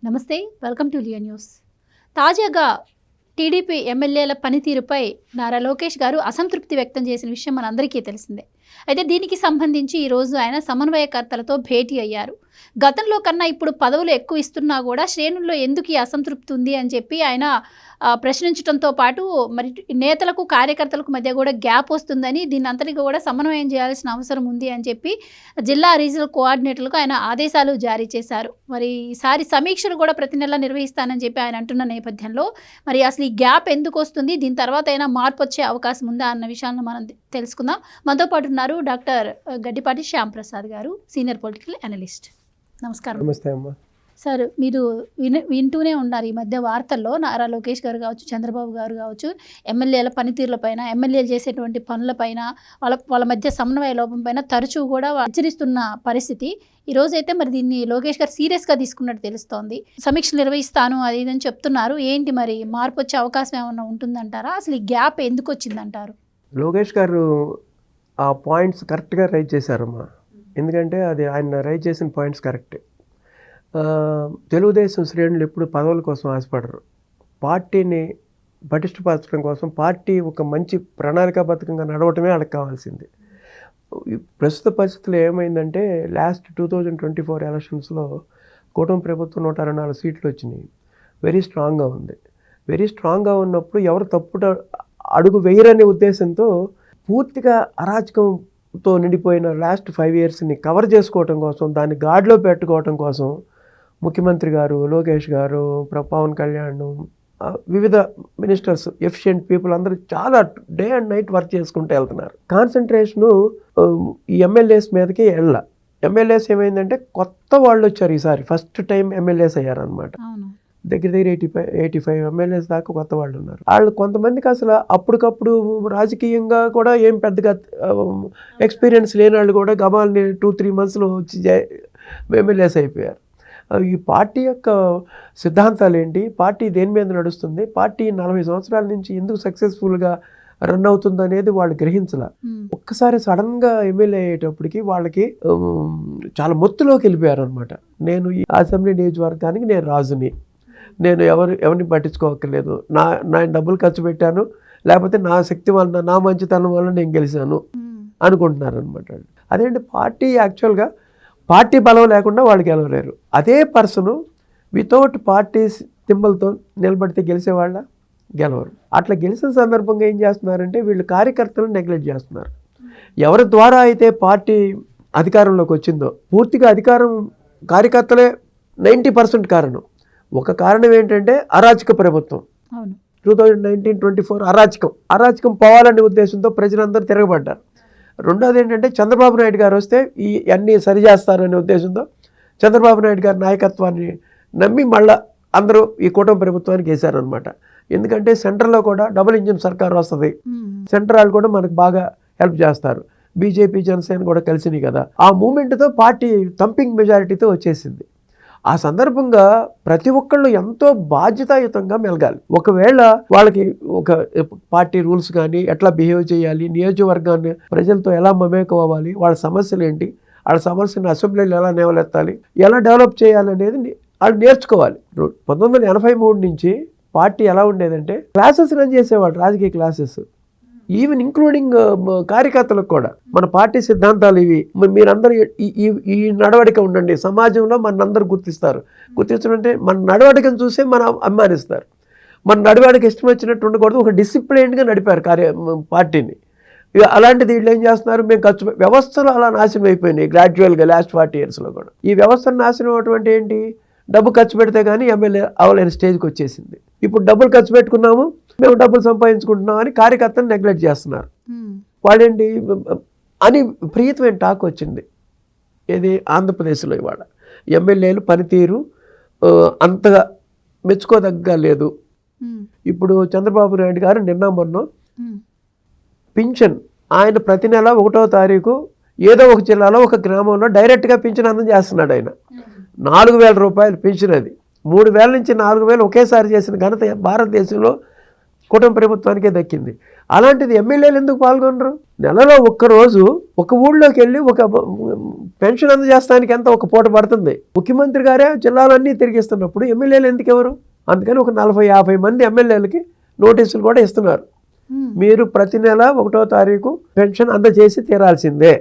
నమస్తే, welcome to Leo news. తాజాగా TDP ఎమ్మెల్యేల పనితీరుపై నారా లోకేష్ గారు అసంతృప్తి వ్యక్తం చేసిన విషయం మనందరికీ తెలిసిందే. అయితే దీనికి సంబంధించి ఈరోజు ఆయన సమన్వయకర్తలతో భేటీ అయ్యారు. గతంలో కన్నా ఇప్పుడు పదవులు ఎక్కువ ఇస్తున్నా కూడా శ్రేణుల్లో ఎందుకు ఈ అసంతృప్తి ఉంది అని చెప్పి ఆయన ప్రశ్నించడంతో పాటు మరి నేతలకు కార్యకర్తలకు మధ్య కూడా గ్యాప్ వస్తుందని, దీన్ని అంతటికి కూడా సమన్వయం చేయాల్సిన అవసరం ఉంది అని చెప్పి జిల్లా రీజనల్ కోఆర్డినేటర్లకు ఆయన ఆదేశాలు జారీ చేశారు. మరి ఈసారి సమీక్షలు కూడా ప్రతి నెల నిర్వహిస్తానని చెప్పి ఆయన అంటున్న నేపథ్యంలో మరి అసలు ఈ గ్యాప్ ఎందుకు వస్తుంది, దీని తర్వాత అయినా మార్పు వచ్చే అవకాశం ఉందా అన్న విషయాలను మనం తెలుసుకుందాం. మనతో పాటు ఉన్నారు డాక్టర్ గడ్డిపాటి శ్యాంప్రసాద్ గారు, సీనియర్ పొలిటికల్ అనలిస్ట్. నమస్కారం. నమస్తే అమ్మా. సార్, మీరు వింటూనే ఉన్నారు ఈ మధ్య వార్తల్లో నారా లోకేష్ గారు కావచ్చు, చంద్రబాబు గారు కావచ్చు, ఎమ్మెల్యేల పనితీరులపైన, ఎమ్మెల్యేలు చేసేటువంటి పనులపైన, వాళ్ళ మధ్య సమన్వయ లోపం పైన తరచూ కూడా హెచ్చరిస్తున్న పరిస్థితి. ఈరోజైతే మరి దీన్ని లోకేష్ గారు సీరియస్గా తీసుకున్నట్టు తెలుస్తోంది. సమీక్షలు నిర్వహిస్తాను అది ఇదని చెప్తున్నారు. ఏంటి మరి మార్పు వచ్చే అవకాశం ఏమైనా ఉంటుందంటారా? అసలు ఈ గ్యాప్ ఎందుకు వచ్చిందంటారు? లోకేష్ గారు ఆ పాయింట్స్ కరెక్ట్గా రైజ్ చేశారమ్మా. ఎందుకంటే అది ఆయన రైజ్ చేసిన పాయింట్స్ కరెక్ట్. తెలుగుదేశం శ్రేణులు ఎప్పుడు పదవుల కోసం ఆశపడరు. పార్టీని పటిష్టపరచడం కోసం పార్టీ ఒక మంచి ప్రణాళికాబద్ధంగా నడవటమే వాళ్ళకి కావాల్సింది. ప్రస్తుత పరిస్థితుల్లో ఏమైందంటే లాస్ట్ 2024 ఎలక్షన్స్లో కూటమి ప్రభుత్వం 164 సీట్లు వచ్చినాయి. వెరీ స్ట్రాంగ్గా ఉంది. వెరీ స్ట్రాంగ్గా ఉన్నప్పుడు ఎవరు తప్పుడు అడుగు వేయరనే ఉద్దేశంతో పూర్తిగా అరాచకంతో నిండిపోయిన లాస్ట్ 5 yearsని కవర్ చేసుకోవటం కోసం, దాన్ని గాడిలో పెట్టుకోవటం కోసం ముఖ్యమంత్రి గారు, లోకేష్ గారు, పవన్ కళ్యాణ్, వివిధ మినిస్టర్స్, ఎఫిషియెంట్ పీపుల్ అందరూ చాలా డే అండ్ నైట్ వర్క్ చేసుకుంటూ వెళ్తున్నారు. కాన్సన్ట్రేషను ఈ ఎమ్మెల్యేస్ మీదకి ఎమ్మెల్యేస్ ఏమైందంటే కొత్త వాళ్ళు వచ్చారు. ఈసారి ఫస్ట్ టైం ఎమ్మెల్యేస్ అయ్యారనమాట. దగ్గర 85 ఎమ్మెల్యేస్ దాకా కొత్త వాళ్ళు ఉన్నారు. వాళ్ళు కొంతమందికి అసలు అప్పటికప్పుడు రాజకీయంగా కూడా ఏం పెద్దగా ఎక్స్పీరియన్స్ లేని వాళ్ళు కూడా గమాల్ని 2-3 monthsలో వచ్చి ఎమ్మెల్యేస్ అయిపోయారు. ఈ పార్టీ యొక్క సిద్ధాంతాలు ఏంటి, పార్టీ దేని మీద నడుస్తుంది, పార్టీ 40 సంవత్సరాల నుంచి ఎందుకు సక్సెస్ఫుల్గా రన్ అవుతుంది అనేది వాళ్ళు గ్రహించాల. ఒక్కసారి సడన్గా ఎమ్మెల్యే అయ్యేటప్పటికి వాళ్ళకి చాలా మొత్తులోకి వెళ్ళిపోయారు అనమాట. నేను ఈ అసెంబ్లీ నియోజకవర్గానికి నేను రాజుని, నేను ఎవరిని పట్టించుకోవక్కర్లేదు, నా డబ్బులు ఖర్చు పెట్టాను, లేకపోతే నా శక్తి వలన, నా మంచితనం వల్ల నేను గెలిచాను అనుకుంటున్నారు అనమాట. అదేంటి, పార్టీ యాక్చువల్గా పార్టీ బలం లేకుండా వాళ్ళు గెలవలేరు. అదే పర్సను వితౌట్ పార్టీ సింబల్తో నిలబడితే గెలిచేవాళ్ళ గెలవరు. అట్లా గెలిచిన సందర్భంగా ఏం చేస్తున్నారంటే వీళ్ళు కార్యకర్తలను నెగ్లెక్ట్ చేస్తున్నారు. ఎవరి ద్వారా అయితే పార్టీ అధికారంలోకి వచ్చిందో, పూర్తిగా అధికారం కార్యకర్తలే 90% కారణం. ఒక కారణం ఏంటంటే అరాచక ప్రభుత్వం. 2019-24 అరాచకం పోవాలనే ఉద్దేశంతో ప్రజలందరూ తిరగబడ్డారు. రెండోది ఏంటంటే చంద్రబాబు నాయుడు గారు వస్తే ఈ అన్నీ సరిచేస్తారనే ఉద్దేశంతో చంద్రబాబు నాయుడు గారి నాయకత్వాన్ని నమ్మి మళ్ళీ అందరూ ఈ కూటమి ప్రభుత్వానికి వేశారనమాట. ఎందుకంటే సెంట్రల్లో కూడా డబుల్ ఇంజిన్ సర్కార్ వస్తుంది, సెంట్రల్ కూడా మనకు బాగా హెల్ప్ చేస్తారు. బీజేపీ, జనసేన కూడా కలిసినాయి కదా. ఆ మూమెంట్తో పార్టీ థంపింగ్ మెజారిటీతో వచ్చేసింది. ఆ సందర్భంగా ప్రతి ఒక్కళ్ళు ఎంతో బాధ్యతాయుతంగా మెలగాలి. ఒకవేళ వాళ్ళకి ఒక పార్టీ రూల్స్ కానీ, ఎట్లా బిహేవ్ చేయాలి, నియోజకవర్గాన్ని ప్రజలతో ఎలా మమేకం అవ్వాలి, వాళ్ళ సమస్యలు ఏంటి, వాళ్ళ సమస్యను అసెంబ్లీలో ఎలా లేవనెత్తాలి, ఎలా డెవలప్ చేయాలి అనేది వాళ్ళు నేర్చుకోవాలి. 1983 నుంచి పార్టీ ఎలా ఉండేదంటే క్లాసెస్ రన్ చేసేవాడు, రాజకీయ క్లాసెస్, ఈవెన్ ఇంక్లూడింగ్ కార్యకర్తలకు కూడా. మన పార్టీ సిద్ధాంతాలు ఇవి, మీరందరూ ఈ నడవడిక ఉండండి, సమాజంలో మనందరూ గుర్తించడం అంటే మన నడవడికను చూసే మనం అభిమానిస్తారు. మన నడవడిక ఇష్టం వచ్చినట్టు ఉండకూడదు, ఒక డిసిప్లైన్డ్గా నడిపారు పార్టీని. అలాంటిది వీళ్ళు ఏం చేస్తున్నారు, మేము వ్యవస్థలు అలా నాశనం అయిపోయినాయి గ్రాడ్యువల్గా లాస్ట్ 40 yearsలో కూడా. ఈ వ్యవస్థను నాశనం అటువంటి ఏంటి, డబ్బు ఖర్చు పెడితే కానీ ఎమ్మెల్యే అవలేని స్టేజ్కి వచ్చేసింది. ఇప్పుడు డబ్బులు ఖర్చు పెట్టుకున్నాము, మేము డబ్బులు సంపాదించుకుంటున్నాం అని కార్యకర్తలు నెగ్లెక్ట్ చేస్తున్నారు. వాళ్ళేంటి అని విపరీతమైన టాక్ వచ్చింది ఏది ఆంధ్రప్రదేశ్లో. ఇవాళ ఎమ్మెల్యేలు పనితీరు అంతగా మెచ్చుకోదగ్గ లేదు. ఇప్పుడు చంద్రబాబు నాయుడు గారు నిన్న మొన్న పింఛన్ ఆయన ప్రతి నెల 1వ తారీఖు ఏదో ఒక జిల్లాలో ఒక గ్రామంలో డైరెక్ట్గా పింఛన్ అందం చేస్తున్నాడు. ఆయన 4,000 రూపాయలు పింఛన్. అది 3,000 నుంచి 4,000 ఒకేసారి చేసిన ఘనత భారతదేశంలో కూటమి ప్రభుత్వానికే దక్కింది. అలాంటిది ఎమ్మెల్యేలు ఎందుకు పాల్గొనరు? నెలలో ఒక్కరోజు ఒక ఊళ్ళోకి వెళ్ళి ఒక పెన్షన్ అందజేస్తానికి ఎంత ఒక పూట పడుతుంది. ముఖ్యమంత్రి గారే జిల్లాలన్నీ తిరిగిస్తున్నప్పుడు ఎమ్మెల్యేలు ఎందుకు ఎవరు? అందుకని ఒక 40-50 మంది ఎమ్మెల్యేలకి నోటీసులు కూడా ఇస్తున్నారు. మీరు ప్రతి నెల 1వ తారీఖు పెన్షన్ అందజేసి తీరాల్సిందే.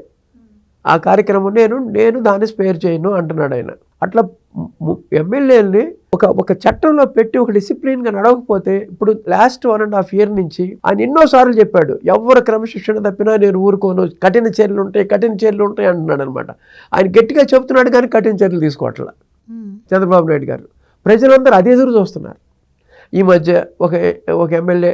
ఆ కార్యక్రమం నేను దాన్ని స్పేర్ చేయను అంటున్నాడు ఆయన. అట్లా ఎమ్మెల్యేలని ఒక చట్టంలో పెట్టి ఒక డిసిప్లిన్గా నడవకపోతే, ఇప్పుడు లాస్ట్ 1.5 year నుంచి ఆయన ఎన్నోసార్లు చెప్పాడు, ఎవరు క్రమశిక్షణ తప్పినా నేను ఊరుకోను, కఠిన చర్యలు ఉంటాయి అంటున్నాడు అనమాట. ఆయన గట్టిగా చెబుతున్నాడు కానీ కఠిన చర్యలు తీసుకోవట్లా చంద్రబాబు నాయుడు గారు. ప్రజలందరూ అదే ఎదురు చూస్తున్నారు. ఈ మధ్య ఒక ఎమ్మెల్యే,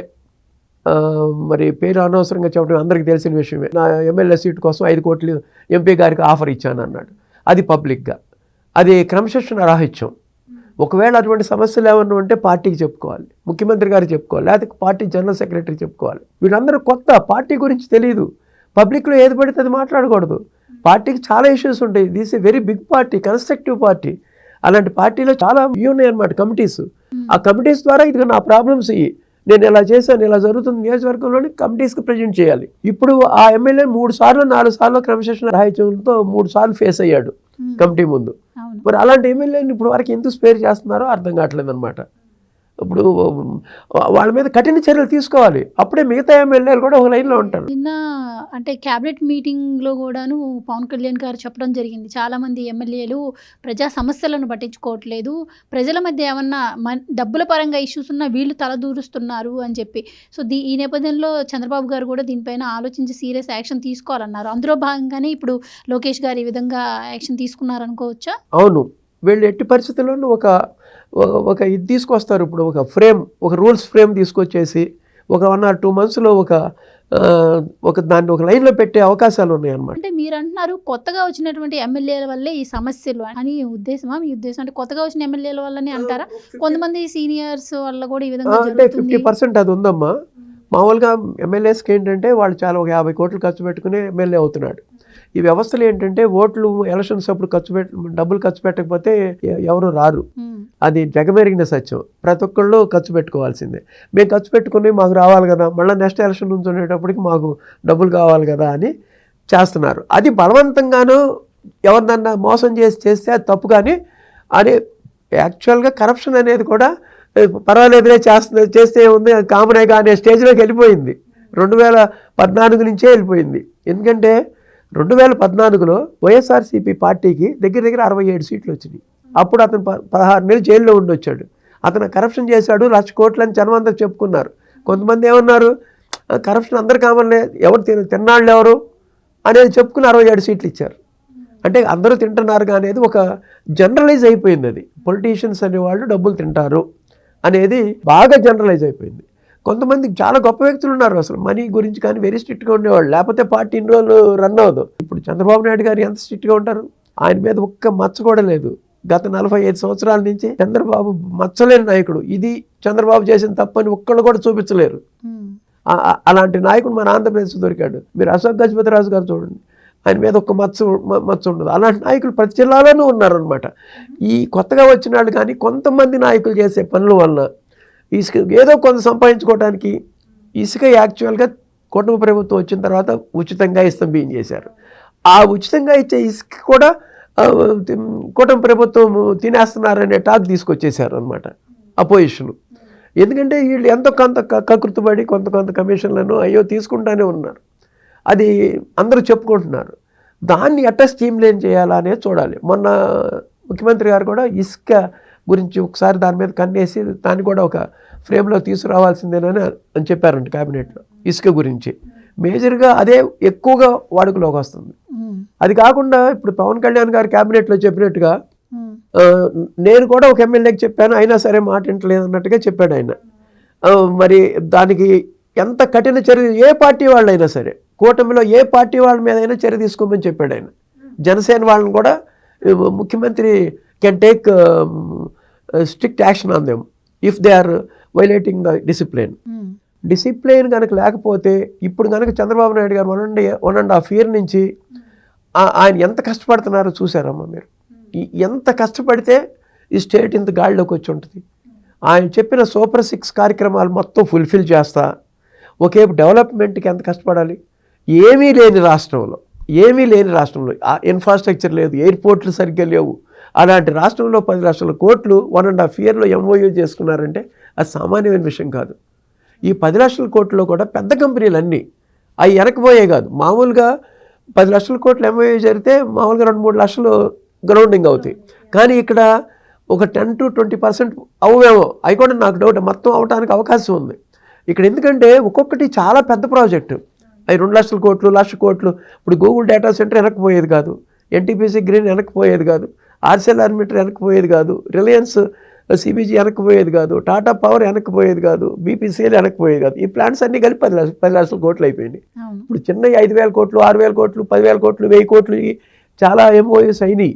మరి పేరు అనవసరంగా చెప్పడం అందరికీ తెలిసిన విషయమే, నా ఎమ్మెల్యే సీటు కోసం 5 కోట్లు ఎంపీ గారికి ఆఫర్ ఇచ్చాను అన్నాడు. అది పబ్లిక్గా, అది క్రమశిక్షణ రాహిత్యం. ఒకవేళ అటువంటి సమస్యలు ఏమన్నా ఉంటే పార్టీకి చెప్పుకోవాలి, ముఖ్యమంత్రి గారికి చెప్పుకోవాలి, లేకపోతే పార్టీ జనరల్ సెక్రటరీకి చెప్పుకోవాలి. వీళ్ళందరూ కొత్త, పార్టీ గురించి తెలియదు, పబ్లిక్లో ఏది పడితే అది మాట్లాడకూడదు. పార్టీకి చాలా ఇష్యూస్ ఉంటాయి. This a very big party, constructive party. అలాంటి పార్టీలో చాలా ఉన్నాయి అన్నమాట కమిటీస్. ఆ కమిటీస్ ద్వారా ఇది నా ప్రాబ్లమ్స్ ఇవి, నేను ఇలా చేశాను, ఇలా జరుగుతుంది నియోజకవర్గంలోని కమిటీస్కి ప్రజెంట్ చేయాలి. ఇప్పుడు ఆ ఎమ్మెల్యే 3 సార్లు 4 సార్లు క్రమశిక్షణ రాహిత్యంతో 3 సార్లు ఫేస్ అయ్యాడు కమిటీ ముందు. మరి అలాంటి ఎమ్మెల్యేని ఇప్పుడు వరకు ఎందుకు స్పేర్ చేస్తున్నారో అర్థం కావట్లేదు అనమాట. ఇప్పుడు వాళ్ళ మీద కఠిన చర్యలు తీసుకోవాలి, అప్పుడే మిగతా ఎమ్మెల్యేలు కూడా ఒక లైన్లో ఉంటారు. నిన్న అంటే క్యాబినెట్ మీటింగ్లో కూడాను పవన్ కళ్యాణ్ గారు చెప్పడం జరిగింది, చాలామంది ఎమ్మెల్యేలు ప్రజా సమస్యలను పట్టించుకోవట్లేదు, ప్రజల మధ్య ఏమన్నా డబ్బుల పరంగా ఇష్యూస్ ఉన్నా వీళ్ళు తలదూరుస్తున్నారు అని చెప్పి. సో ఈ నేపథ్యంలో చంద్రబాబు గారు కూడా దీనిపైన ఆలోచించి సీరియస్ యాక్షన్ తీసుకోవాలన్నారు. అందులో భాగంగానే ఇప్పుడు లోకేష్ గారు ఈ విధంగా యాక్షన్ తీసుకున్నారనుకోవచ్చా? అవును, వీళ్ళు ఎట్టి పరిస్థితుల్లోనూ ఒక ఇది తీసుకొస్తారు. ఇప్పుడు ఒక రూల్స్ ఫ్రేమ్ తీసుకొచ్చేసి ఒక 1 or 2 monthsలో దాన్ని ఒక లైన్లో పెట్టే అవకాశాలు ఉన్నాయన్నమాట. అంటే మీరు అంటున్నారు కొత్తగా వచ్చినటువంటి ఎమ్మెల్యేల వల్లే ఈ సమస్యలు అని ఉద్దేశమా? మీ ఉద్దేశం అంటే కొత్తగా వచ్చిన ఎమ్మెల్యేల వల్లనే అంటారా? కొంతమంది సీనియర్స్ వల్ల కూడా ఈ విధంగా అంటే 50% అది ఉందమ్మా. మామూలుగా ఎమ్మెల్యేస్కి ఏంటంటే వాళ్ళు చాలా ఒక 50 కోట్లు ఖర్చు పెట్టుకుని ఎమ్మెల్యే అవుతున్నాడు. ఈ వ్యవస్థలు ఏంటంటే ఓట్లు ఎలక్షన్స్ అప్పుడు డబ్బులు ఖర్చు పెట్టకపోతే ఎవరు రారు. అది జగమెరిగిన సత్యం. ప్రతి ఒక్కళ్ళు ఖర్చు పెట్టుకోవాల్సిందే. మేము ఖర్చు పెట్టుకుని మాకు రావాలి కదా, మళ్ళీ నెక్స్ట్ ఎలక్షన్ నుంచి ఉండేటప్పటికి మాకు డబ్బులు కావాలి కదా అని చేస్తున్నారు. అది బలవంతంగానూ ఎవరినన్నా మోసం చేస్తే అది తప్పు. కానీ అది యాక్చువల్గా కరప్షన్ అనేది కూడా పర్వాలేదులే చేస్తే ఉంది, కామనేగా అనే స్టేజ్లోకి వెళ్ళిపోయింది. 2014 నుంచే వెళ్ళిపోయింది. ఎందుకంటే 2014లో వైఎస్ఆర్సీపీ పార్టీకి దగ్గర 67 సీట్లు వచ్చినాయి. అప్పుడు అతను 16 నెలలు జైల్లో ఉండొచ్చాడు. అతను కరప్షన్ చేశాడు, 1,00,000 కోట్లు అని జనం అందరూ చెప్పుకున్నారు. కొంతమంది ఏమన్నారు, కరప్షన్ అందరు కామన్లే, ఎవరు తిన్నాళ్ళు ఎవరు అనేది చెప్పుకుని 67 సీట్లు ఇచ్చారు. అంటే అందరూ తింటున్నారు అనేది ఒక జనరలైజ్ అయిపోయింది. అది పొలిటీషియన్స్ అనేవాళ్ళు డబ్బులు తింటారు అనేది బాగా జనరలైజ్ అయిపోయింది. కొంతమంది చాలా గొప్ప వ్యక్తులు ఉన్నారు, అసలు మనీ గురించి కానీ వెరీ స్ట్రిక్ట్గా ఉండేవాళ్ళు, లేకపోతే పార్టీ ఇన్ని రోజులు రన్ అవ్వదు. ఇప్పుడు చంద్రబాబు నాయుడు గారు ఎంత స్ట్రిక్ట్గా ఉంటారు, ఆయన మీద ఒక్క మచ్చ కూడా లేదు. గత 45 సంవత్సరాల నుంచి చంద్రబాబు మచ్చలేని నాయకుడు. ఇది చంద్రబాబు చేసిన తప్పని ఒక్కళ్ళు కూడా చూపించలేరు. అలాంటి నాయకుడు మన ఆంధ్రప్రదేశ్ దొరికాడు. మీరు అశోక్ గజపతిరాజు గారు చూడండి, ఆయన మీద ఒక్క మచ్చ ఉండదు. అలాంటి నాయకులు ప్రతి జిల్లాలోనూ ఉన్నారనమాట. ఈ కొత్తగా వచ్చిన వాళ్ళు కానీ కొంతమంది నాయకులు చేసే పనుల వలన ఇసుక ఏదో కొంత సంపాదించుకోవడానికి ఇసుక యాక్చువల్గా కుటుంబ ప్రభుత్వం వచ్చిన తర్వాత ఉచితంగా ఇస్తాం బియ్యం చేశారు. ఆ ఉచితంగా ఇచ్చే ఇసుక కూడా కుటుంబ ప్రభుత్వం తినేస్తున్నారనే టాక్ తీసుకొచ్చేసారు అనమాట అపోజిషన్. ఎందుకంటే వీళ్ళు ఎంతో కొంత కకృతిపడి కొంత కమిషన్లను తీసుకుంటానే ఉన్నారు. అది అందరూ చెప్పుకుంటున్నారు. దాన్ని ఎట్లా స్కీమ్ లేని చేయాలా అనేది చూడాలి. మొన్న ముఖ్యమంత్రి గారు కూడా ఇసుక గురించి ఒకసారి దాని మీద కన్నేసి దాన్ని కూడా ఒక ఫ్రేమ్లో తీసుకురావాల్సిందేనని అని చెప్పారంట క్యాబినెట్లో. ఇసుక గురించి మేజర్గా అదే ఎక్కువగా వాడుకలోకి వస్తుంది. అది కాకుండా ఇప్పుడు పవన్ కళ్యాణ్ గారు క్యాబినెట్లో చెప్పినట్టుగా నేను కూడా ఒక ఎమ్మెల్యేకి చెప్పాను, అయినా సరే మాట వింటలేదు అన్నట్టుగా చెప్పాడు ఆయన. మరి దానికి ఎంత కఠిన చర్య, ఏ పార్టీ వాళ్ళైనా సరే, కూటమిలో ఏ పార్టీ వాళ్ళ మీద అయినా చర్య తీసుకోమని చెప్పాడు ఆయన. జనసేన వాళ్ళని కూడా ముఖ్యమంత్రి can take strict action on them if they are violating the discipline కనుక లేకపోతే, ఇప్పుడు కనుక చంద్రబాబు నాయుడు గారు 1.5 year నుంచి ఆయన ఎంత కష్టపడుతున్నారో చూసారమ్మా మీరు. ఎంత కష్టపడితే ఈ స్టేట్ ఇంత గాడిలోకి వచ్చి ఉంటుంది. ఆయన చెప్పిన సూపర్ 6 కార్యక్రమాలు మొత్తం ఫుల్ఫిల్ చేస్తా ఒకేపు డెవలప్మెంట్కి ఎంత కష్టపడాలి? ఏమీ లేని రాష్ట్రంలో ఆ ఇన్ఫ్రాస్ట్రక్చర్ లేదు, ఎయిర్పోర్ట్లు సరిగ్గా లేవు. అలాంటి రాష్ట్రంలో 10 లక్షల కోట్లు 1.5 yearలో MOU చేసుకున్నారంటే అది సామాన్యమైన విషయం కాదు. ఈ 10 లక్షల కోట్లలో కూడా పెద్ద కంపెనీలు అన్నీ అవి వెనకపోయే కాదు. మామూలుగా 10 లక్షల కోట్లు MOU జరిగితే మామూలుగా 2-3 లక్షలు గ్రౌండింగ్ అవుతాయి. కానీ ఇక్కడ ఒక 10 to 20% అవేమో, అవి కూడా నాకు డౌట్ మొత్తం అవడానికి అవకాశం ఉంది ఇక్కడ. ఎందుకంటే ఒక్కొక్కటి చాలా పెద్ద ప్రాజెక్టు. అవి 2 లక్షల కోట్లు, 1,00,000 కోట్లు. ఇప్పుడు గూగుల్ డేటా సెంటర్ వెనకపోయేది కాదు, NTPC గ్రీన్ వెనకపోయేది కాదు, ArcelorMittal వెనకపోయేది కాదు, రిలయన్స్ CBG వెనకపోయేది కాదు, టాటా పవర్ వెనకపోయేది కాదు, BPCL వెనకపోయేది కాదు. ఈ ప్లాంట్స్ అన్నీ కలిపి 10 లక్షల కోట్లు అయిపోయింది. ఇప్పుడు చిన్న 5,000 కోట్లు, 6,000 కోట్లు, 10,000 కోట్లు, 1,000 కోట్లు చాలా MOUs అయినాయి.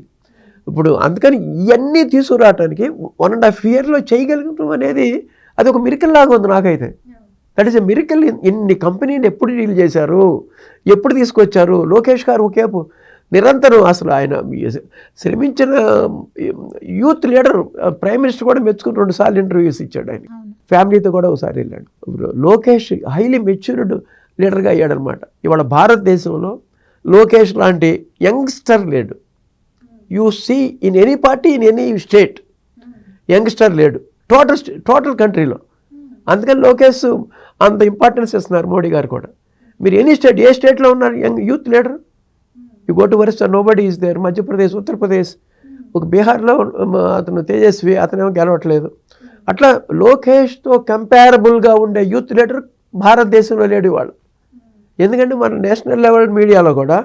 ఇప్పుడు అందుకని ఇవన్నీ తీసుకురావడానికి 1.5 yearలో చేయగలగడం అనేది అది ఒక మిరకల్ లాగా ఉంది నాకైతే. That is a miracle. ఇన్ని కంపెనీని ఎప్పుడు డీల్ చేశారు, ఎప్పుడు తీసుకొచ్చారు? లోకేష్ గారు ఒకేపు నిరంతరం అసలు ఆయన శ్రమించిన యూత్ లీడర్, ప్రైమ్ మినిస్టర్ కూడా మెచ్చుకుని 2 సార్లు ఇంటర్వ్యూస్ ఇచ్చాడు. ఆయన ఫ్యామిలీతో కూడా ఒకసారి వెళ్ళాడు. లోకేష్ హైలీ మెచ్యూర్డ్ లీడర్గా అయ్యాడనమాట. ఇవాళ భారతదేశంలో లోకేష్ లాంటి యంగ్స్టర్ లేడు. You see in any party, in any state youngster లేడు టోటల్ కంట్రీలో. అందుకని లోకేష్ అంత ఇంపార్టెన్స్ ఇస్తున్నారు మోడీ గారు కూడా. మీరు ఎనీ స్టేట్, ఏ స్టేట్లో ఉన్నారు young youth leader? You go to Barista, nobody is there. Madhya Pradesh, Uttar Pradesh, ఒక బీహార్లో అతను తేజస్వి, అతనేమో గెలవట్లేదు. అట్లా లోకేష్తో కంపారబుల్గా ఉండే యూత్ లీడర్ భారతదేశంలో లేడు వాళ్ళు. ఎందుకంటే మన నేషనల్ లెవెల్ మీడియాలో కూడా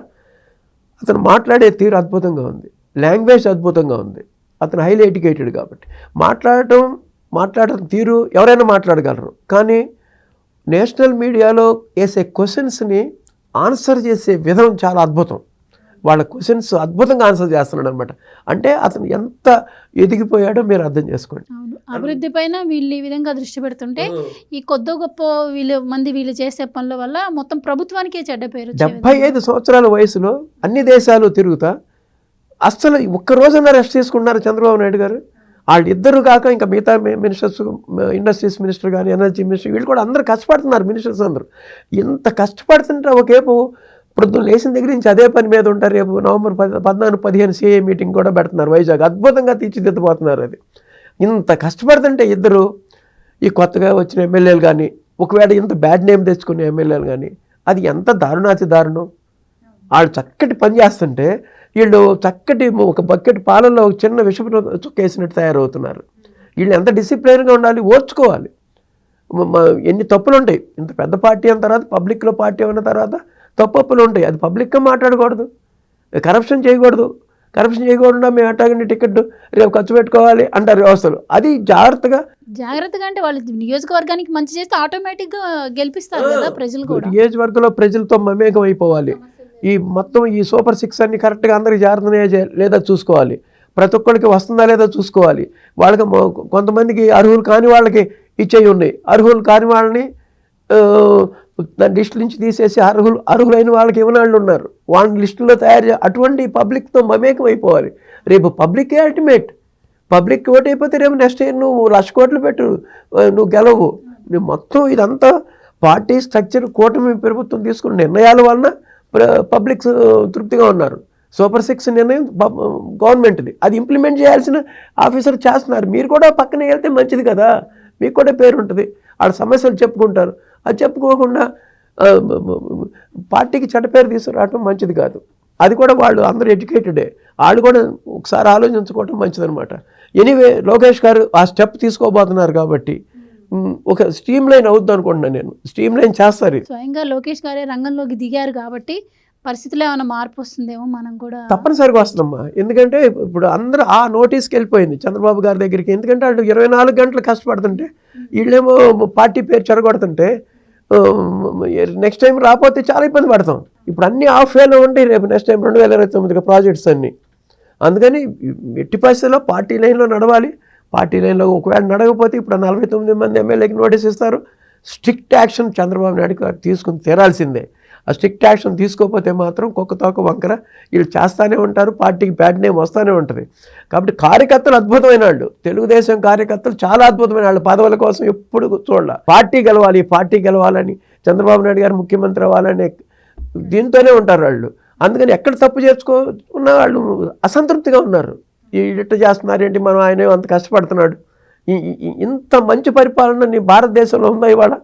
అతను మాట్లాడే తీరు అద్భుతంగా ఉంది, లాంగ్వేజ్ అద్భుతంగా ఉంది. అతను హైలీ ఎడ్యుకేటెడ్ కాబట్టి మాట్లాడటం తీరు ఎవరైనా మాట్లాడగలరు. కానీ నేషనల్ మీడియాలో వేసే క్వశ్చన్స్ని ఆన్సర్ చేసే విధం చాలా అద్భుతం. వాళ్ళ క్వశ్చన్స్ అద్భుతంగా ఆన్సర్ చేస్తున్నాడు అనమాట. అంటే అతను ఎంత ఎదిగిపోయాడో మీరు అర్థం చేసుకోండి. అభివృద్ధి పైన వీళ్ళు ఈ విధంగా దృష్టి పెడుతుంటే ఈ కొద్ది గొప్ప వీళ్ళు చేసే పనుల వల్ల మొత్తం ప్రభుత్వానికే చెడ్డ పేరు. 75 సంవత్సరాల వయసులో అన్ని దేశాలు తిరుగుతా అస్సలు ఒక్క రోజున రెస్ట్ తీసుకున్నారు చంద్రబాబు నాయుడు గారు. వాళ్ళిద్దరు కాక ఇంకా మిగతా మినిస్టర్స్, ఇండస్ట్రీస్ మినిస్టర్ కానీ, ఎనర్జీ మినిస్టర్, వీళ్ళు కూడా అందరూ కష్టపడుతున్నారు. మినిస్టర్స్ అందరూ ఇంత కష్టపడుతుంటే ఒకేపు ప్రొద్దున లేచిన దగ్గర నుంచి అదే పని మీద ఉంటారు. రేపు November 14-15 CA మీటింగ్ కూడా పెడుతున్నారు వైజాగ్. అద్భుతంగా తీర్చిదిద్దుపోతున్నారు. అది ఇంత కష్టపడుతుంటే ఇద్దరు ఈ కొత్తగా వచ్చిన ఎమ్మెల్యేలు కానీ, ఒకవేళ ఇంత బ్యాడ్ నేమ్ తెచ్చుకునే ఎమ్మెల్యేలు కానీ, అది ఎంత దారుణాతి దారుణం. వాళ్ళు చక్కటి పని చేస్తుంటే వీళ్ళు చక్కటి ఒక బకెట్ పాలల్లో ఒక చిన్న విషపు చుక్కేసినట్టు తయారవుతున్నారు. వీళ్ళు ఎంత డిసిప్లైన్గా ఉండాలి, ఓర్చుకోవాలి. ఎన్ని తప్పులు ఉంటాయి. ఇంత పెద్ద పార్టీ అయిన తర్వాత, పబ్లిక్లో పార్టీ అయిన తర్వాత తప్పులు ఉంటాయి. అది పబ్లిక్గా మాట్లాడకూడదు, కరప్షన్ చేయకూడదు మేము అట్టాగండి టికెట్ రేపు ఖర్చు పెట్టుకోవాలి అంటారు వ్యవస్థలు. అది జాగ్రత్తగా అంటే వాళ్ళు నియోజకవర్గానికి మంచి చేస్తే ఆటోమేటిక్గా గెలిపిస్తారు కదా ప్రజలు కూడా. నియోజకవర్గంలో ప్రజలతో మమేకం అయిపోవాలి. ఈ మొత్తం ఈ సూపర్ 6 అన్ని కరెక్ట్గా అందరికి జాగ్రత్తనే లేదా చూసుకోవాలి. ప్రతి ఒక్కరికి వస్తుందా లేదా చూసుకోవాలి. వాళ్ళకి కొంతమందికి అర్హులు కాని వాళ్ళకి ఇచ్చేవి ఉన్నాయి. అర్హులు కాని వాళ్ళని దాని లిస్ట్ నుంచి తీసేసి అర్హులైన వాళ్ళకి ఇవ్వనాళ్ళు ఉన్నారు. వాళ్ళ లిస్టులో తయారు అటువంటి పబ్లిక్తో మమేకం అయిపోవాలి. రేపు పబ్లికే అల్టిమేట్. పబ్లిక్ ఓటు అయిపోతే రేపు నెక్స్ట్ ఇయర్ నువ్వు 1,00,000 కోట్లు పెట్టు, నువ్వు గెలవు. నువ్వు మొత్తం ఇదంతా పార్టీ స్ట్రక్చర్, కూటమి ప్రభుత్వం తీసుకున్న నిర్ణయాల వలన పబ్లిక్ తృప్తిగా ఉన్నారు. సూపర్ 6 నిర్ణయం గవర్నమెంట్ది, అది ఇంప్లిమెంట్ చేయాల్సిన ఆఫీసర్ చేస్తున్నారు. మీరు కూడా పక్కనే వెళ్తే మంచిది కదా, మీకు కూడా పేరు ఉంటుంది. వాళ్ళ సమస్యలు చెప్పుకుంటారు. అది చెప్పుకోకుండా పార్టీకి చెడ్డ పేరు తీసుకురావటం మంచిది కాదు. అది కూడా వాళ్ళు అందరూ ఎడ్యుకేటెడే, వాళ్ళు కూడా ఒకసారి ఆలోచించుకోవటం మంచిదనమాట. ఎనీవే లోకేష్ గారు ఆ స్టెప్ తీసుకోబోతున్నారు కాబట్టి ఒక స్ట్రీమ్ లైన్ అవుద్ది అనుకుంటున్నాను నేను. స్ట్రీమ్ లైన్ చేస్తారు. స్వయంగా లోకేష్ గారే రంగంలోకి దిగారు కాబట్టి పరిస్థితిలో ఏమైనా మార్పు వస్తుందేమో. మనం కూడా తప్పనిసరిగా వస్తుందమ్మా. ఎందుకంటే ఇప్పుడు అందరూ ఆ నోటీస్కి వెళ్ళిపోయింది చంద్రబాబు గారి దగ్గరికి. ఎందుకంటే వాళ్ళు 24 గంటలు కష్టపడుతుంటే వీళ్ళేమో పార్టీ పేరు చెడగొడుతుంటే నెక్స్ట్ టైం రాకపోతే చాలా ఇబ్బంది పడతాం. ఇప్పుడు అన్నీ ఆఫ్ వేలో ఉండి రేపు నెక్స్ట్ టైం 2029 ప్రాజెక్ట్స్ అన్నీ. అందుకని ఎట్టి పరిస్థితుల్లో పార్టీ లైన్లో నడవాలి. పార్టీ లైన్లో ఒకవేళ నడవకపోతే ఇప్పుడు 49 మంది ఎమ్మెల్యేకి నోటీస్ ఇస్తారు. స్ట్రిక్ట్ యాక్షన్ చంద్రబాబు నాయుడు గారు తీసుకుని తీరాల్సిందే. ఆ స్ట్రిక్ట్ యాక్షన్ తీసుకోకపోతే మాత్రం కుక్కతోక వంకర వీళ్ళు చేస్తూనే ఉంటారు, పార్టీకి బ్యాడ్ నేమ్ వస్తూనే ఉంటుంది. కాబట్టి కార్యకర్తలు అద్భుతమైన వాళ్ళు, తెలుగుదేశం కార్యకర్తలు చాలా అద్భుతమైన వాళ్ళు, పదవుల కోసం ఎప్పుడు చూడాలి, పార్టీ గెలవాలని, చంద్రబాబు నాయుడు గారు ముఖ్యమంత్రి అవ్వాలనే దీంతోనే ఉంటారు వాళ్ళు. అందుకని ఎక్కడ తప్పు చేసుకున్న వాళ్ళు అసంతృప్తిగా ఉన్నారు. ఇట్ట చేస్తున్నారేంటి, మనం ఆయన అంత కష్టపడుతున్నాడు, ఇంత మంచి పరిపాలన నీ భారతదేశంలో ఉందా ఇవాళ?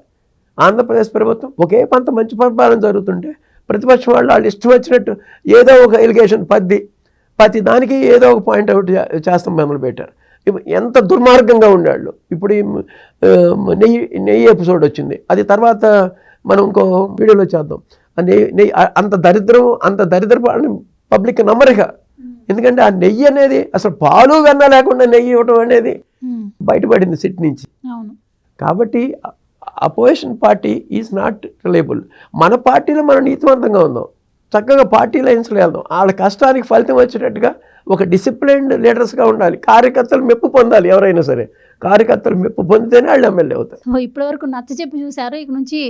ఆంధ్రప్రదేశ్ ప్రభుత్వం ఒకే పంత మంచి పరిపాలన జరుగుతుంటే ప్రతిపక్షం వాళ్ళు ఇష్టం వచ్చినట్టు ఏదో ఒక ఎలిగేషన్ ప్రతి దానికి ఏదో ఒక పాయింట్ అవుట్ చేస్తాం మొదలుపెట్టారు. ఎంత దుర్మార్గంగా ఉండేవాళ్ళు. ఇప్పుడు ఈ నెయ్యి ఎపిసోడ్ వచ్చింది, అది తర్వాత మనం ఇంకో వీడియోలో చేద్దాం. నెయ్యి అంత దరిద్రపాలని పబ్లిక్ నమ్మరిక. ఎందుకంటే ఆ నెయ్యి అనేది అసలు పాలు వెన్న లేకుండా నెయ్యి ఇవ్వటం అనేది బయటపడింది సిట్ నుంచి. కాబట్టి opposition party is not reliable. మన పార్టీలో మనం నీతివంతంగా ఉందాం, చక్కగా పార్టీ లైన్స్లో వెళ్దాం, వాళ్ళ కష్టానికి ఫలితం వచ్చేటట్టుగా ఒక డిసిప్లైన్డ్ లీడర్స్గా ఉండాలి. కార్యకర్తలు మెప్పు పొందాలి, ఎవరైనా సరే కార్యకర్తలు మెప్పు పొందితేనే వాళ్ళు ఎమ్మెల్యే అవుతారు. ఇప్పటి వరకు నచ్చ చెప్పి చూసారు, ఇక నుంచి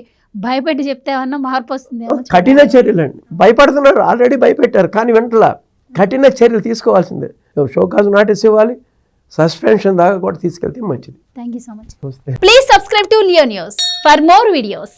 భయపెట్టి చెప్తే ఏమన్నా మార్పు వస్తుంది? కఠిన చర్యలు అండి, భయపడుతున్నారు, ఆల్రెడీ భయపెట్టారు, కానీ వెంటలా కఠిన చర్యలు తీసుకోవాల్సిందే. షోకాజ్ నోటీస్ ఇవ్వాలి, సస్పెన్షన్ దాకా కూడా తీసుకెళ్తే మంచిది. Thank you so much. Please subscribe to Leo news for more videos.